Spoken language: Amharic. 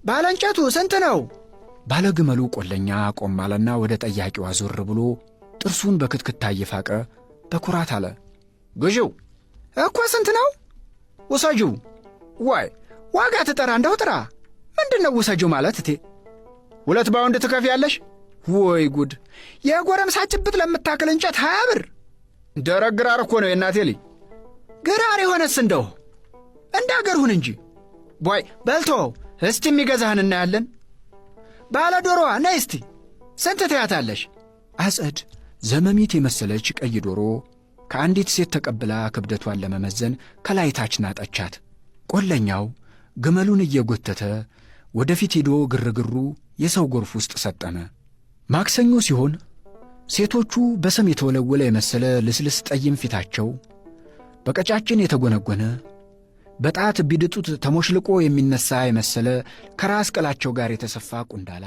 ባለንጨቱ ስንት ነው? ባለግመሉ ቆለኛ ቆም አለና ወደ ጠያቂው አዞር ብሎ ጥርሱን በክትክታ እየፋቀ በኩራት አለ። ግዢው እኮ ስንት ነው? ውሰጂው። ወይ ዋጋ ትጠራ እንደው ጥራ። ምንድነው ውሰጂው ማለት እቴ? 2 ባውንድ ትከፍያለሽ? ወይ ጉድ! የጎረምሳ ጭብጥ ለምታክል እንጨት 20 ብር። ደረቅ ግራር እኮ ነው የእናቴ ልጅ። ግራር የሆነስ እንደው እንዳገርሁን እንጂ። ቦይ በልቶ እስቲ የሚገዛህን እናያለን። ባለ ዶሮዋ ነይ እስቲ ስንት ትያታለሽ? አጸድ ዘመሚት የመሰለች ቀይ ዶሮ ከአንዲት ሴት ተቀብላ ክብደቷን ለመመዘን ከላይ ታች ናጠቻት። ቆለኛው ግመሉን እየጎተተ ወደፊት ሄዶ ግርግሩ የሰው ጎርፍ ውስጥ ሰጠመ። ማክሰኞ ሲሆን ሴቶቹ በሰም የተወለወለ የመሰለ ልስልስ ጠይም ፊታቸው በቀጫጭን የተጎነጎነ በጣት ቢድጡት ተሞሽልቆ የሚነሳ የመሰለ ከራስ ቅላቸው ጋር የተሰፋ ቁንዳላ